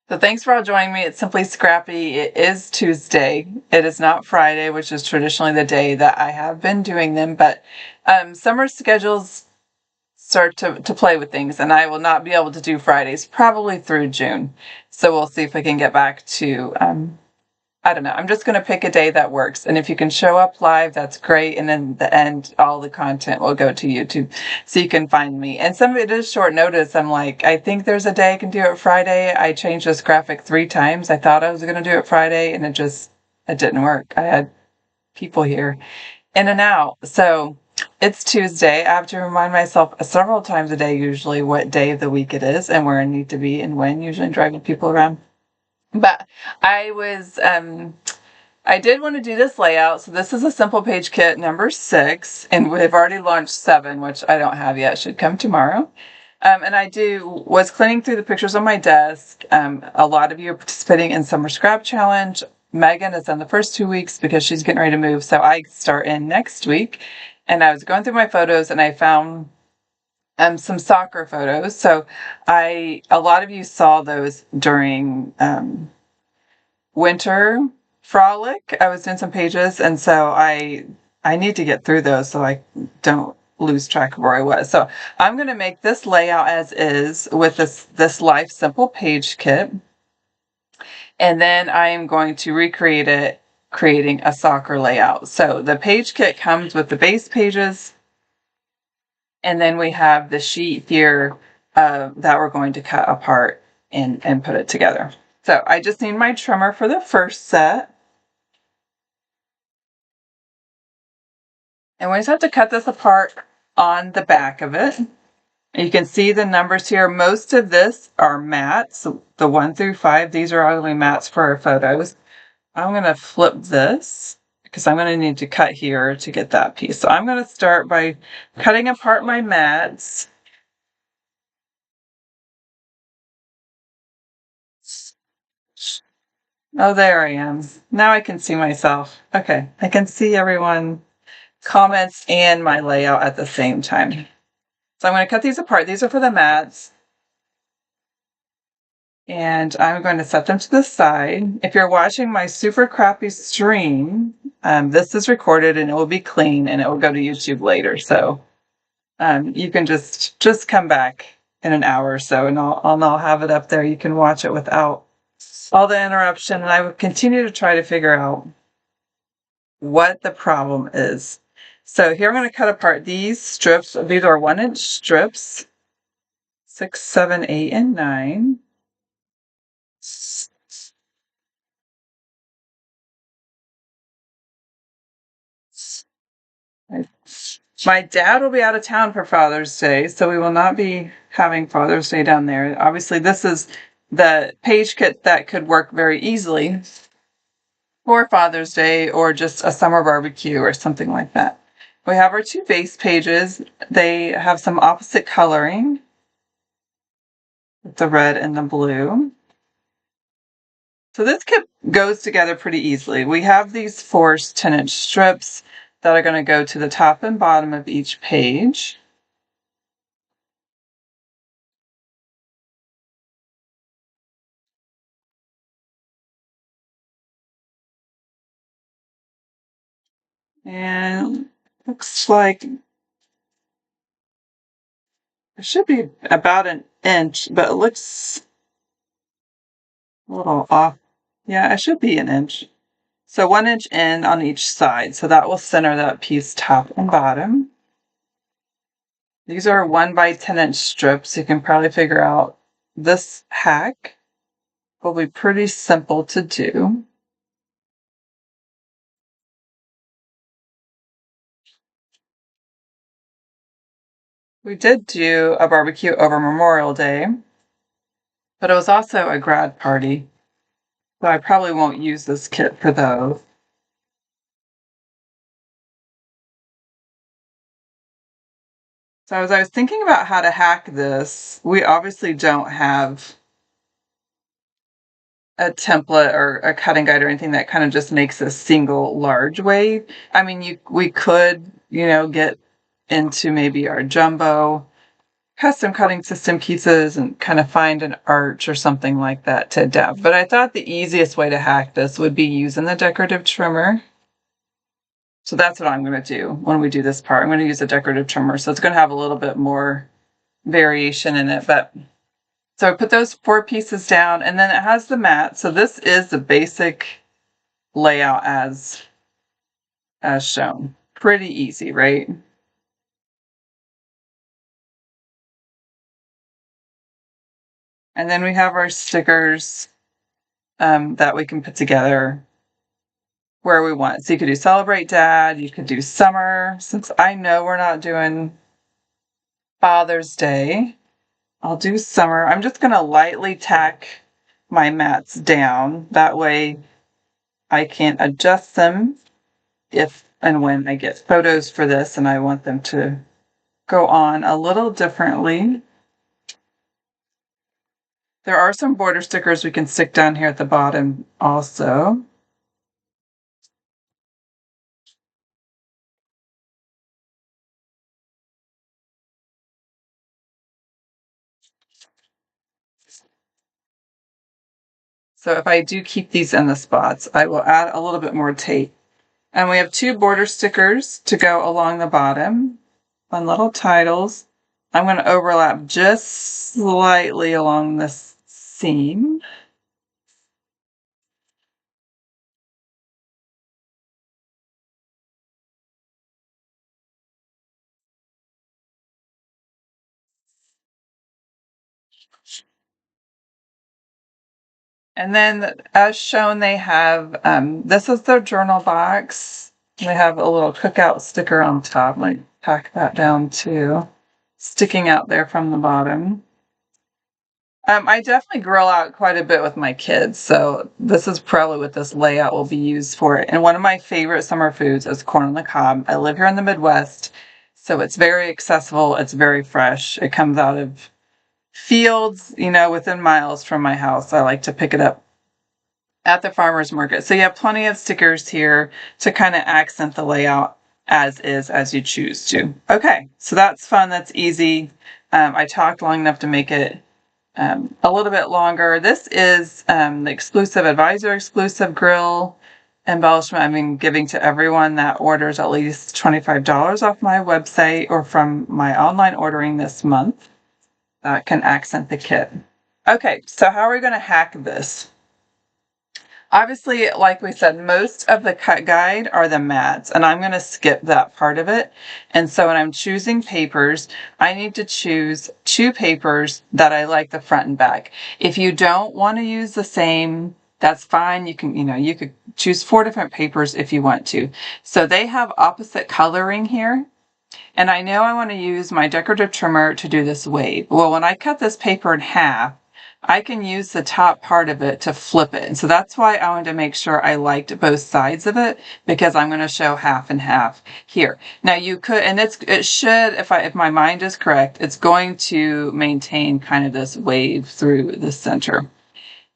So thanks for all joining me. It's Simply Scrappy. It is Tuesday. It is not Friday, which is traditionally the day that I have been doing them. But summer schedules start to play with things, and I will not be able to do Fridays probably through June. So we'll see if we can get back to I don't know. I'm just going to pick a day that works. And if you can show up live, that's great. And then the end, all the content will go to YouTube so you can find me. And some of it is short notice. I'm like, I think there's a day I can do it Friday. I changed this graphic 3 times. I thought I was going to do it Friday and it didn't work. I had people here in and out. So it's Tuesday. I have to remind myself several times a day, usually what day of the week it is and where I need to be and when, usually driving people around. But I did want to do this layout. So this is a simple page kit number 6, and we've already launched 7, which I don't have yet. Should come tomorrow. And was cleaning through the pictures on my desk. A lot of you are participating in Summer Scrap Challenge. Megan has done the first 2 weeks because she's getting ready to move. So I start in next week. And I was going through my photos and I found some soccer photos. So a lot of you saw those during winter frolic. I was doing some pages, and so I need to get through those so I don't lose track of where I was. So I'm going to make this layout as is with this Life Simple page kit, and then I am going to recreate it, creating a soccer layout. So the page kit comes with the base pages, and then we have the sheet here that we're going to cut apart and put it together. So I just need my trimmer for the first set. And we just have to cut this apart on the back of it. You can see the numbers here. Most of this are mats, the 1 through 5. These are all going to be mats for our photos. I'm going to flip this because I'm going to need to cut here to get that piece. So I'm going to start by cutting apart my mats. Oh, there I am. Now I can see myself. Okay, I can see everyone comments and my layout at the same time. So I'm going to cut these apart. These are for the mats. And I'm going to set them to the side. If you're watching my super crappy stream, this is recorded and it will be clean and it will go to YouTube later. So you can just come back in an hour or so and I'll have it up there. You can watch it without all the interruption. And I will continue to try to figure out what the problem is. So here I'm going to cut apart these strips. These are 1-inch strips, 6, 7, 8, and 9. My dad will be out of town for Father's Day, so we will not be having Father's Day down there. Obviously, this is the page kit that could work very easily for Father's Day or just a summer barbecue or something like that. We have our 2 base pages. They have some opposite coloring, the red and the blue. So this kit goes together pretty easily. We have these 4 10-inch strips that are going to go to the top and bottom of each page. And looks like it should be about an inch, but it looks a little off. Yeah, it should be an inch. So 1 inch in on each side. So that will center that piece top and bottom. These are 1 by 10-inch strips. You can probably figure out this hack will be pretty simple to do. We did do a barbecue over Memorial Day, but it was also a grad party. So I probably won't use this kit for those. So as I was thinking about how to hack this, we obviously don't have a template or a cutting guide or anything that kind of just makes a single large wave. I mean, we could, get into maybe our jumbo custom cutting system pieces and kind of find an arch or something like that to adapt. But I thought the easiest way to hack this would be using the decorative trimmer. So that's what I'm going to do when we do this part. I'm going to use a decorative trimmer. So it's going to have a little bit more variation in it. But so I put those 4 pieces down, and then it has the mat. So this is the basic layout as shown. Pretty easy, right? And then we have our stickers that we can put together where we want. So you could do Celebrate Dad, you could do Summer. Since I know we're not doing Father's Day, I'll do Summer. I'm just going to lightly tack my mats down. That way I can adjust them if and when I get photos for this and I want them to go on a little differently. There are some border stickers we can stick down here at the bottom also. So if I do keep these in the spots, I will add a little bit more tape. And we have 2 border stickers to go along the bottom. Fun little titles. I'm going to overlap just slightly along this seam. And then as shown, they have, this is their journal box. They have a little cookout sticker on top. Like tack that down too, sticking out there from the bottom. I definitely grill out quite a bit with my kids, so this is probably what this layout will be used for. And one of my favorite summer foods is corn on the cob. I live here in the Midwest, so it's very accessible. It's very fresh. It comes out of fields, within miles from my house. I like to pick it up at the farmer's market. So you have plenty of stickers here to kind of accent the layout as is, as you choose to. Okay, so that's fun. That's easy. I talked long enough to make it a little bit longer. This is the exclusive advisor exclusive grill embellishment I've been giving to everyone that orders at least $25 off my website or from my online ordering this month. That can accent the kit. Okay, so how are we going to hack this? Obviously, like we said, most of the cut guide are the mats, and I'm going to skip that part of it. And so when I'm choosing papers, I need to choose 2 papers that I like the front and back. If you don't want to use the same, that's fine. You can, you could choose 4 different papers if you want to. So they have opposite coloring here. And I know I want to use my decorative trimmer to do this wave. Well, when I cut this paper in half, I can use the top part of it to flip it. And so that's why I wanted to make sure I liked both sides of it, because I'm going to show half and half here. Now you could, and it should, if my mind is correct, it's going to maintain kind of this wave through the center.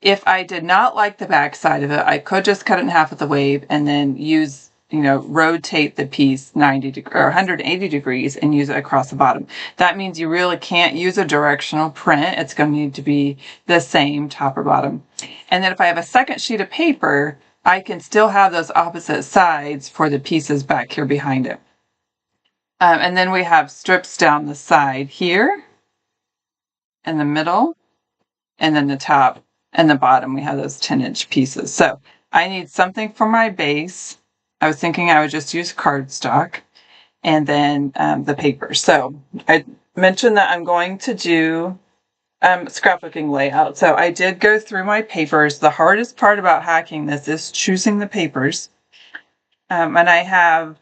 If I did not like the back side of it, I could just cut it in half with the wave and then use, rotate the piece 90 or 180 degrees and use it across the bottom. That means you really can't use a directional print. It's going to need to be the same top or bottom. And then if I have a second sheet of paper, I can still have those opposite sides for the pieces back here behind it. And then we have strips down the side here, in the middle, and then the top and the bottom. We have those 10-inch pieces. So I need something for my base. I was thinking I would just use cardstock and then the paper. So I mentioned that I'm going to do scrapbooking layout. So I did go through my papers. The hardest part about hacking this is choosing the papers. And I have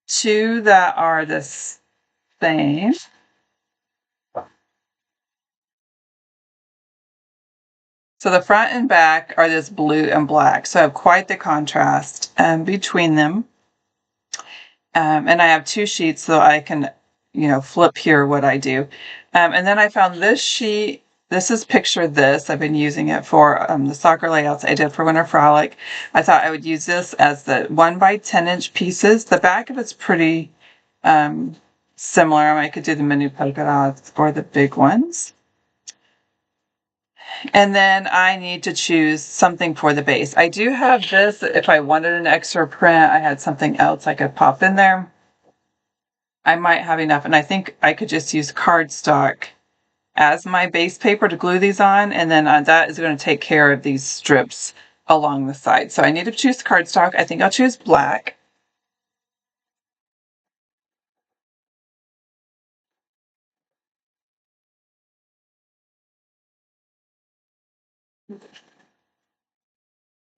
2 that are the same. So the front and back are this blue and black. So I have quite the contrast between them. And I have 2 sheets so I can, flip here what I do. And then I found this sheet. This is Picture This. I've been using it for the soccer layouts I did for Winter Frolic. I thought I would use this as the 1 by 10-inch pieces. The back of it's pretty similar. I could do the mini polka dots or the big ones. And then I need to choose something for the base. I do have this. If I wanted an extra print, I had something else I could pop in there. I might have enough, and I think I could just use cardstock as my base paper to glue these on, and then that is going to take care of these strips along the side. So I need to choose cardstock. I think I'll choose black.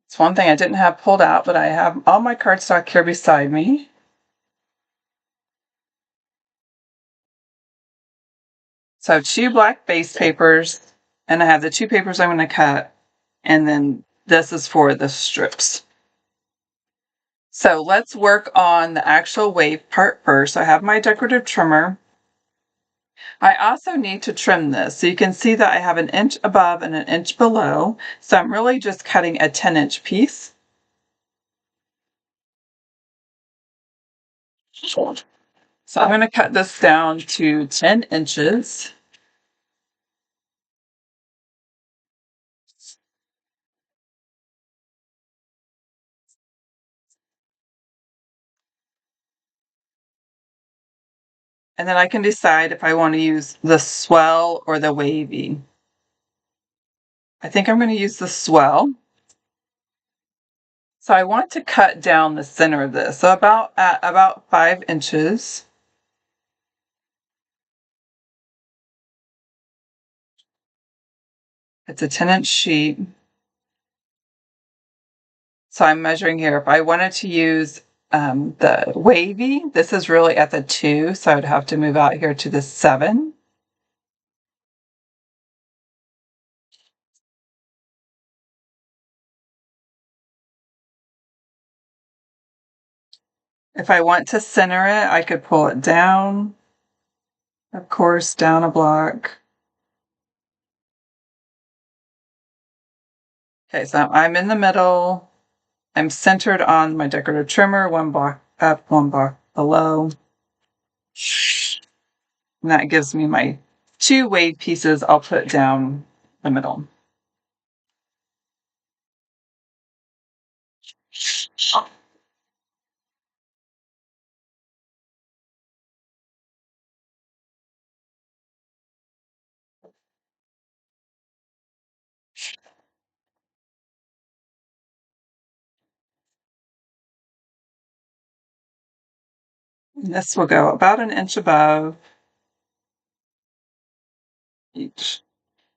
It's one thing I didn't have pulled out, but I have all my cardstock here beside me. So I have 2 black base papers, and I have the 2 papers I'm going to cut, and then this is for the strips. So let's work on the actual wave part first. I have my decorative trimmer. I also need to trim this. So you can see that I have 1 inch above and 1 inch below. So I'm really just cutting a 10-inch piece. So I'm going to cut this down to 10 inches. And then I can decide if I want to use the swell or the wavy. I think I'm going to use the swell. So I want to cut down the center of this. So about 5 inches. It's a 10-inch sheet. So I'm measuring here. If I wanted to use the wavy, this is really at the 2, so I would have to move out here to the 7. If I want to center it, I could pull it down, of course, down a block. Okay, so I'm in the middle. I'm centered on my decorative trimmer, 1 block up, 1 block below. And that gives me my 2 wave pieces I'll put down the middle. And this will go about 1 inch above each.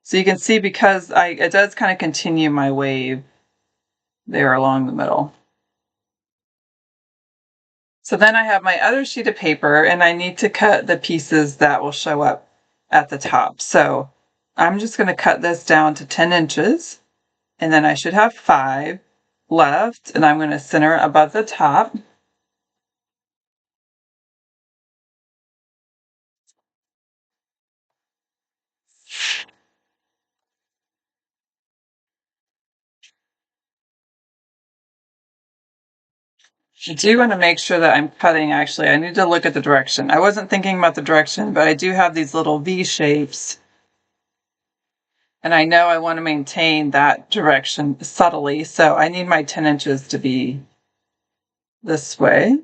So you can see because it does kind of continue my wave there along the middle. So then I have my other sheet of paper and I need to cut the pieces that will show up at the top. So I'm just going to cut this down to 10 inches and then I should have 5 left and I'm going to center above the top. I do want to make sure that I'm cutting, actually, I need to look at the direction. I wasn't thinking about the direction, but I do have these little V shapes. And I know I want to maintain that direction subtly, so I need my 10 inches to be this way.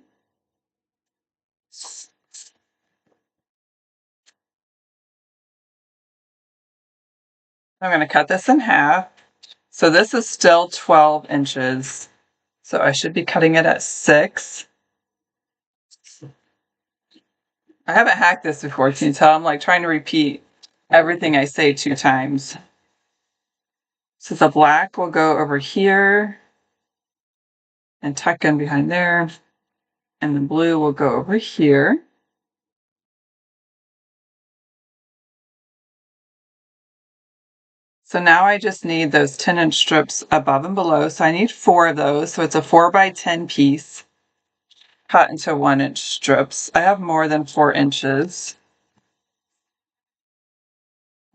I'm going to cut this in half. So this is still 12 inches. So I should be cutting it at 6. I haven't hacked this before, can you tell? I'm like trying to repeat everything I say 2 times. So the black will go over here and tuck in behind there. And the blue will go over here. So now I just need those 10-inch strips above and below. So I need 4 of those. So it's a 4 by 10 piece cut into 1-inch strips. I have more than 4 inches.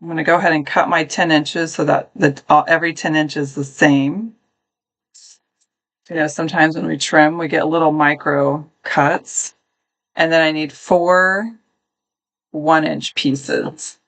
I'm going to go ahead and cut my 10 inches so that every 10 inches is the same. You know, sometimes when we trim, we get little micro cuts. And then I need 4 1-inch pieces.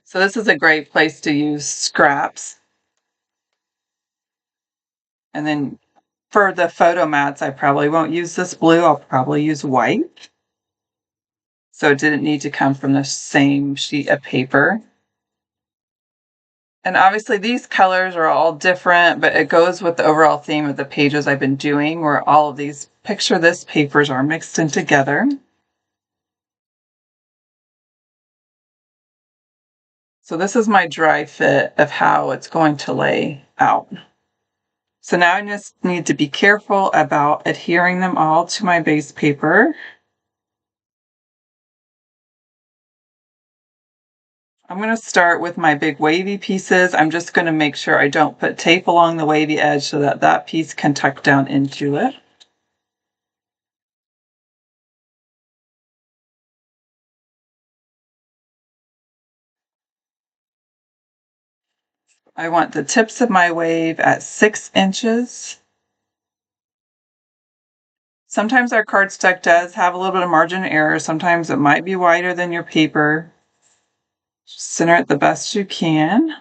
So this is a great place to use scraps. And then for the photo mats, I probably won't use this blue. I'll probably use white. So it didn't need to come from the same sheet of paper. And obviously these colors are all different, but it goes with the overall theme of the pages I've been doing, where all of these picture this papers are mixed in together. So this is my dry fit of how it's going to lay out. So now I just need to be careful about adhering them all to my base paper. I'm going to start with my big wavy pieces. I'm just going to make sure I don't put tape along the wavy edge so that that piece can tuck down into it. I want the tips of my wave at 6 inches. Sometimes our cardstock does have a little bit of margin of error. Sometimes it might be wider than your paper. Just center it the best you can.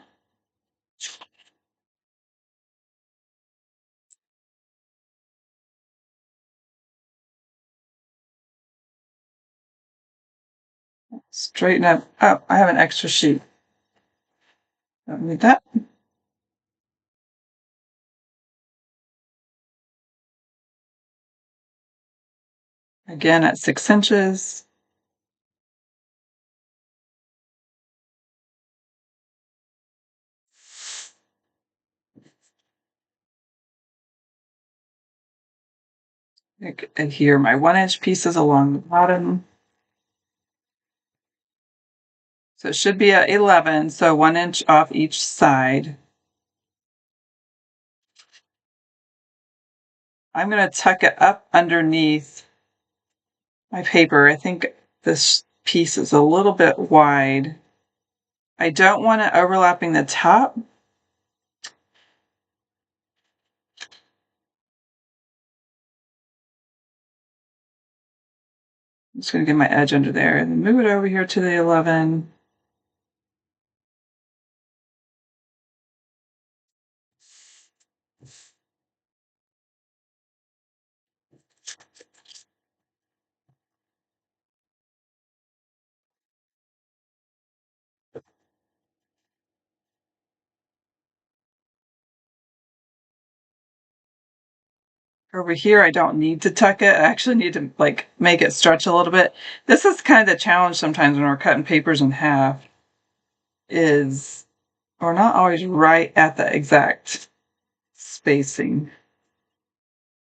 Straighten up. Oh, I have an extra sheet. Don't need that. Again at 6 inches. Adhere my 1-inch pieces along the bottom. So it should be at 11, so 1 inch off each side. I'm going to tuck it up underneath my paper. I think this piece is a little bit wide. I don't want it overlapping the top. I'm just going to get my edge under there and then move it over here to the 11. Over here, I don't need to tuck it. I actually need to like make it stretch a little bit. This is kind of the challenge sometimes when we're cutting papers in half, is we're not always right at the exact spacing.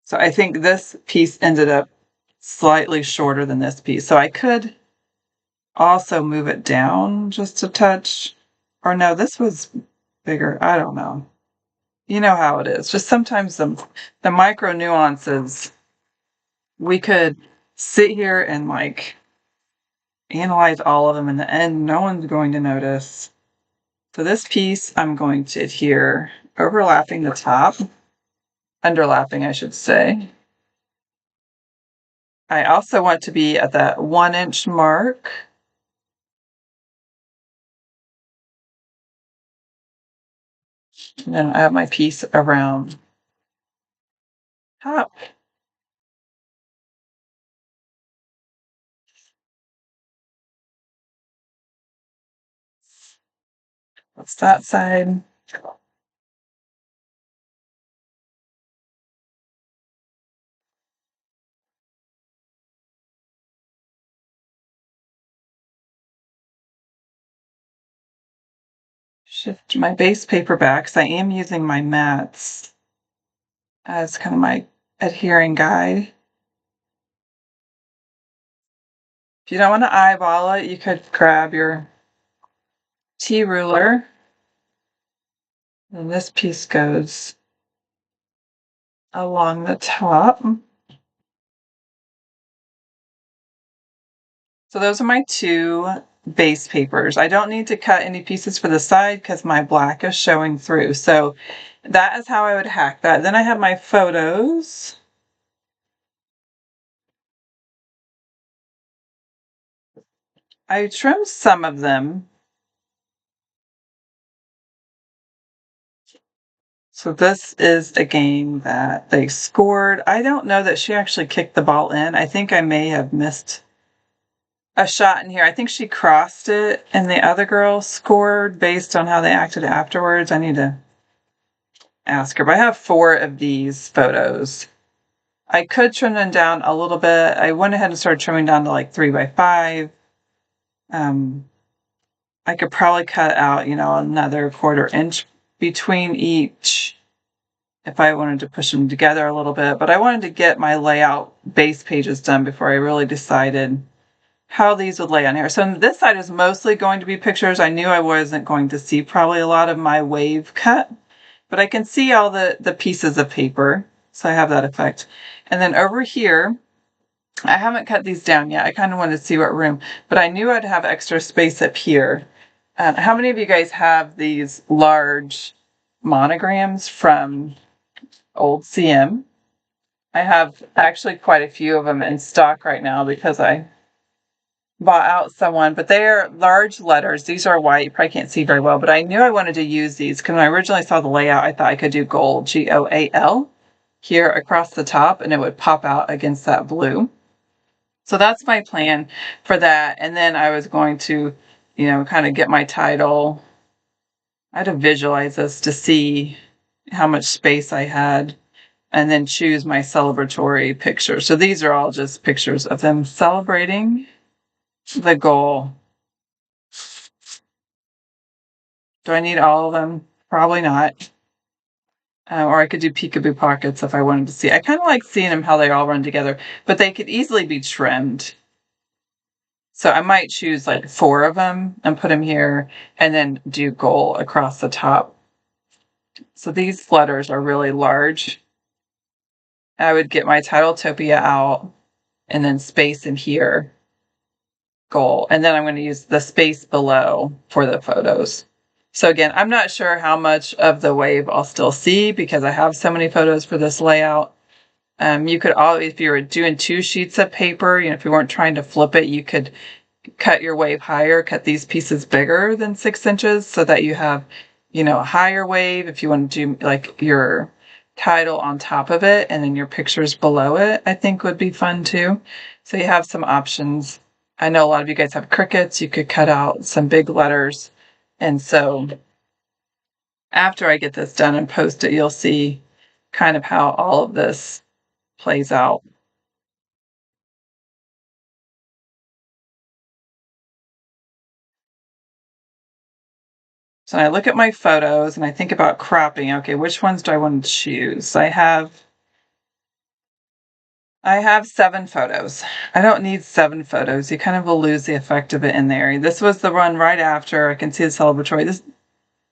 So I think this piece ended up slightly shorter than this piece. So I could also move it down just a touch. Or no, this was bigger. I don't know. You know how it is. Just sometimes the micro nuances, we could sit here and like analyze all of them. In the end, no one's going to notice. So this piece, I'm going to adhere overlapping the top, underlapping, I should say. I also want to be at that 1-inch mark. And then I have my piece around top. That's that side. Shift my base paper back because I am using my mats as kind of my adhering guide. If you don't want to eyeball it, you could grab your T ruler And this piece goes along the top. So those are my two base papers. I don't need to cut any pieces for the side because my black is showing through. So that is how I would hack that. Then I have my photos. I trimmed some of them. So this is a game that they scored. I don't know that she actually kicked the ball in. I think I may have missed a shot in here. I think she crossed it and the other girl scored based on how they acted afterwards. I need to ask her. But I have 4 of these photos. I could trim them down a little bit. I went ahead and started trimming down to like 3x5. I could probably cut out, another 1/4 inch between each if I wanted to push them together a little bit. But I wanted to get my layout base pages done before I really decided how these would lay on here. So this side is mostly going to be pictures. I knew I wasn't going to see probably a lot of my wave cut, but I can see all the pieces of paper. So I have that effect. And then over here, I haven't cut these down yet. I kind of wanted to see what room, but I knew I'd have extra space up here. How many of you guys have these large monograms from old CM? I have actually quite a few of them in stock right now because I bought out someone, but they are large letters. These are white. You probably can't see very well, but I knew I wanted to use these because when I originally saw the layout, I thought I could do gold, GOAL, here across the top, and it would pop out against that blue. So that's my plan for that. And then I was going to, kind of get my title. I had to visualize this to see how much space I had and then choose my celebratory picture. So these are all just pictures of them celebrating the goal. Do I need all of them? Probably not. Or I could do peekaboo pockets if I wanted to see. I kind of like seeing them how they all run together, but they could easily be trimmed. So I might choose like 4 of them and put them here and then do goal across the top. So these letters are really large. I would get my Titletopia out and then space in here, goal. And then I'm going to use the space below for the photos. So again, I'm not sure how much of the wave I'll still see because I have so many photos for this layout. You could always, if you were doing 2 sheets of paper, if you weren't trying to flip it, you could cut your wave higher, cut these pieces bigger than 6 inches so that you have, a higher wave if you want to do like your title on top of it and then your pictures below it, I think would be fun too. So you have some options. I know a lot of you guys have crickets. You could cut out some big letters. And so after I get this done and post it, you'll see kind of how all of this plays out. So I look at my photos and I think about cropping. Okay, which ones do I want to choose? I have 7 photos. I don't need 7 photos. You kind of will lose the effect of it in there. This was the run right after. I can see the celebratory.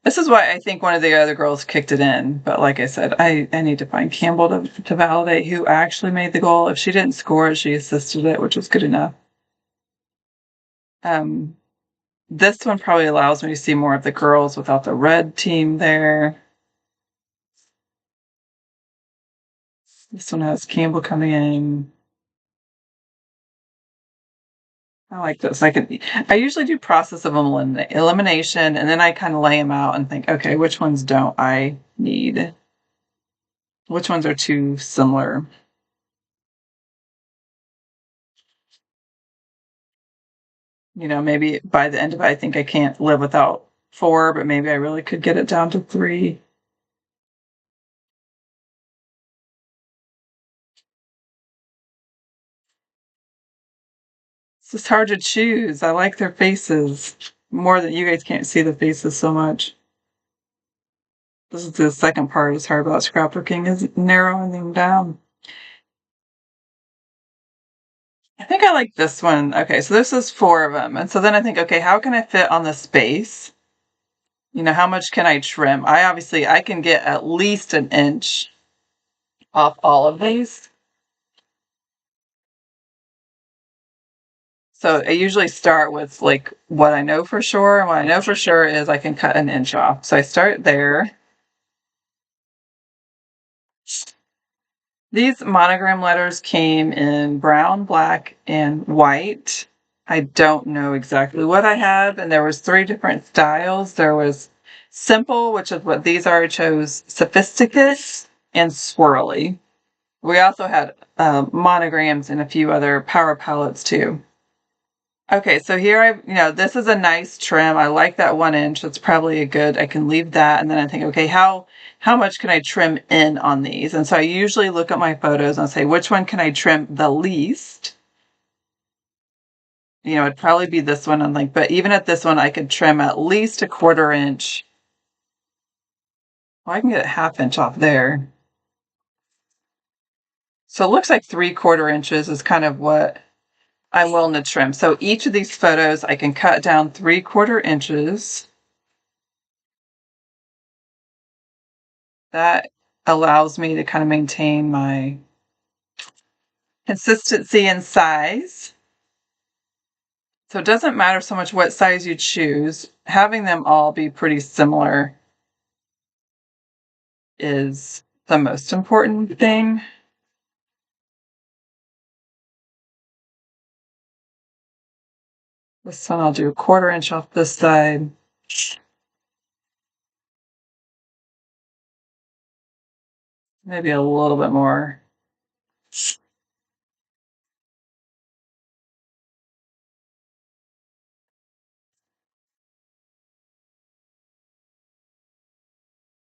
This is why I think one of the other girls kicked it in. But like I said, I need to find Campbell to validate who actually made the goal. If she didn't score it, she assisted it, which was good enough. This one probably allows me to see more of the girls without the red team there. This one has Campbell coming in. I like this. I usually do process of elimination, and then I kind of lay them out and think, okay, which ones don't I need? Which ones are too similar? Maybe by the end of it, I think I can't live without 4, but maybe I really could get it down to 3. It's just hard to choose. I like their faces more than you guys can't see the faces so much. This is the second part is hard about scrapbooking is narrowing them down. I think I like this one. Okay, so this is 4 of them. And so then I think, okay, how can I fit on the space? how much can I trim? I can get at least an inch off all of these. So I usually start with like what I know for sure. And what I know for sure is I can cut an inch off. So I start there. These monogram letters came in brown, black, and white. I don't know exactly what I have. And there was 3 different styles. There was simple, which is what these are. I chose sophisticated and swirly. We also had monograms and a few other power palettes too. Okay, so here this is a nice trim. I like that 1 inch. That's probably a good, I can leave that. And then I think, okay, how much can I trim in on these? And so I usually look at my photos and say, which one can I trim the least? It'd probably be this one. I'm like, but even at this one, I could trim at least a 1/4 inch. Well, I can get a 1/2 inch off there. So it looks like 3/4 inches is kind of what I'm willing to trim. So each of these photos, I can cut down 3/4 inches. That allows me to kind of maintain my consistency in size. So it doesn't matter so much what size you choose. Having them all be pretty similar is the most important thing. This one I'll do a 1/4 inch off this side. Maybe a little bit more.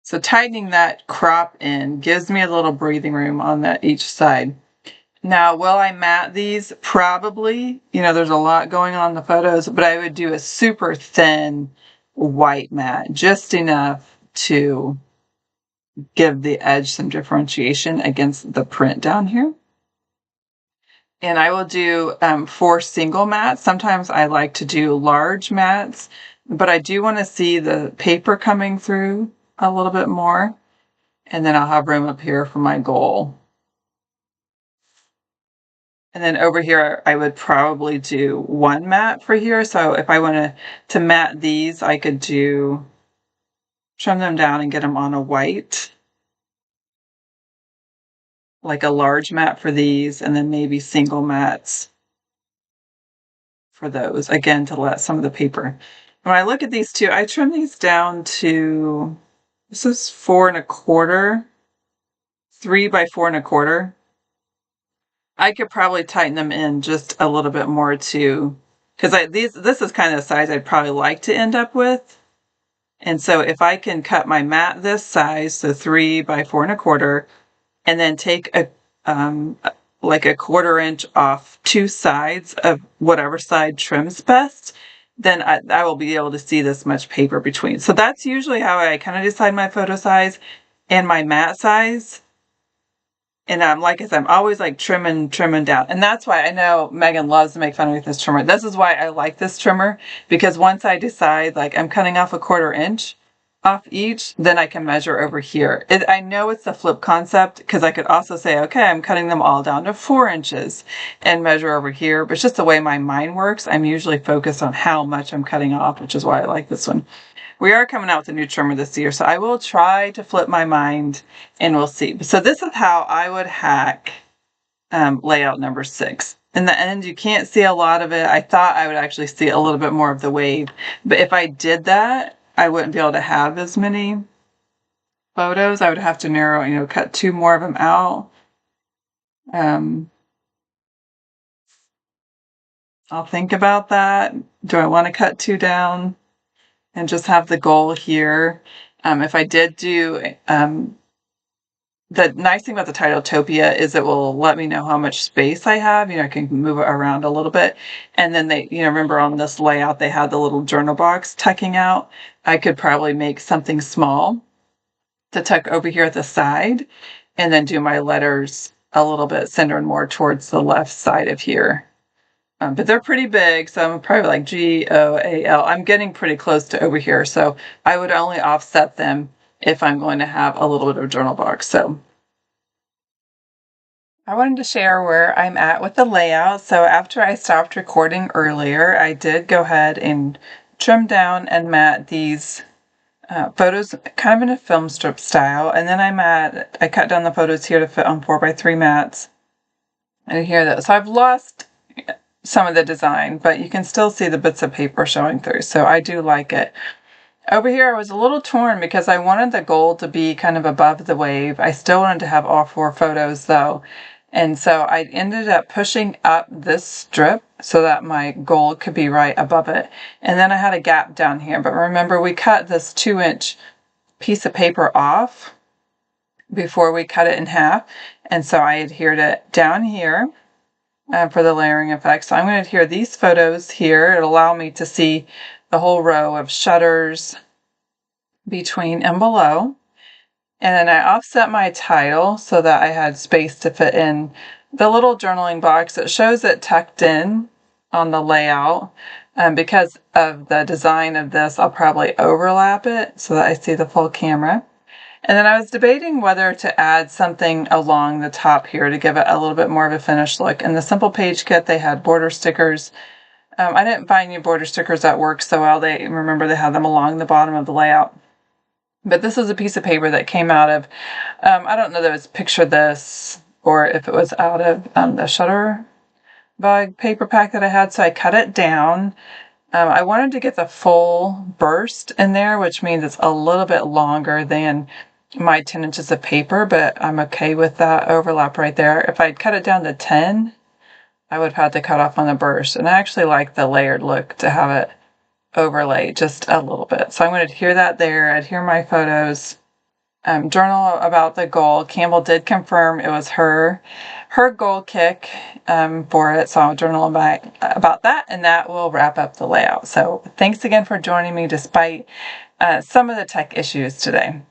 So tightening that crop in gives me a little breathing room on that each side. Now, will I matte these? Probably. There's a lot going on in the photos, but I would do a super thin white matte, just enough to give the edge some differentiation against the print down here. And I will do 4 single mattes. Sometimes I like to do large mattes, but I do want to see the paper coming through a little bit more. And then I'll have room up here for my goal. And then over here, I would probably do 1 matte for here. So if I wanted to matte these, I could trim them down and get them on a white, like a large matte for these, and then maybe single mattes for those, again, to let some of the paper. When I look at these two, I trim these down to, this is 4 1/4, 3 by 4 1/4. I could probably tighten them in just a little bit more too, because this is kind of the size I'd probably like to end up with. And so if I can cut my mat this size, so 3 by 4 1/4, and then take like a 1/4 inch off 2 sides of whatever side trims best, then I will be able to see this much paper between. So that's usually how I kind of decide my photo size and my mat size. And like I said, I'm always like trimming down. And that's why I know Megan loves to make fun of me with this trimmer. This is why I like this trimmer, because once I decide like I'm cutting off a 1/4 inch off each, then I can measure over here. I know it's the flip concept, because I could also say, okay, I'm cutting them all down to 4 inches and measure over here. But it's just the way my mind works. I'm usually focused on how much I'm cutting off, which is why I like this one. We are coming out with a new trimmer this year, so I will try to flip my mind and we'll see. So this is how I would hack layout number 6. In the end, you can't see a lot of it. I thought I would actually see a little bit more of the wave, but if I did that, I wouldn't be able to have as many photos. I would have to narrow, cut 2 more of them out. I'll think about that. Do I want to cut 2 down and just have the goal here? If I did do, the nice thing about the Titletopia is it will let me know how much space I have. I can move it around a little bit. And then they, remember on this layout, they had the little journal box tucking out. I could probably make something small to tuck over here at the side, and then do my letters a little bit centered more towards the left side of here. But they're pretty big, so I'm probably like GOAL. I'm getting pretty close to over here, so I would only offset them if I'm going to have a little bit of journal box. So I wanted to share where I'm at with the layout. So after I stopped recording earlier, I did go ahead and trim down and mat these photos kind of in a film strip style. And then I cut down the photos here to fit on 4x3 mats. And here that. So I've lost some of the design, but you can still see the bits of paper showing through. So I do like it. Over here, I was a little torn because I wanted the gold to be kind of above the wave. I still wanted to have all 4 photos though. And so I ended up pushing up this strip so that my gold could be right above it. And then I had a gap down here. But remember, we cut this 2-inch piece of paper off before we cut it in half. And so I adhered it down here for the layering effect. So I'm going to adhere these photos here. It'll allow me to see the whole row of shutters between and below. And then I offset my title so that I had space to fit in the little journaling box. It shows it tucked in on the layout. Because of the design of this, I'll probably overlap it so that I see the full camera. And then I was debating whether to add something along the top here to give it a little bit more of a finished look. In the Simple Page Kit, they had border stickers. I didn't find any border stickers that worked so well. Remember they had them along the bottom of the layout. But this is a piece of paper that came out of, I don't know that it was Picture This or if it was out of the Shutterbug paper pack that I had. So I cut it down. I wanted to get the full burst in there, which means it's a little bit longer than my 10 inches of paper, but I'm okay with that overlap right there. If I'd cut it down to 10, I would have had to cut off on the burst. And I actually like the layered look to have it overlay just a little bit. So I'm going to adhere that there, adhere my photos, journal about the goal. Campbell did confirm it was her goal kick for it. So I'll journal about that, and that will wrap up the layout. So thanks again for joining me despite some of the tech issues today.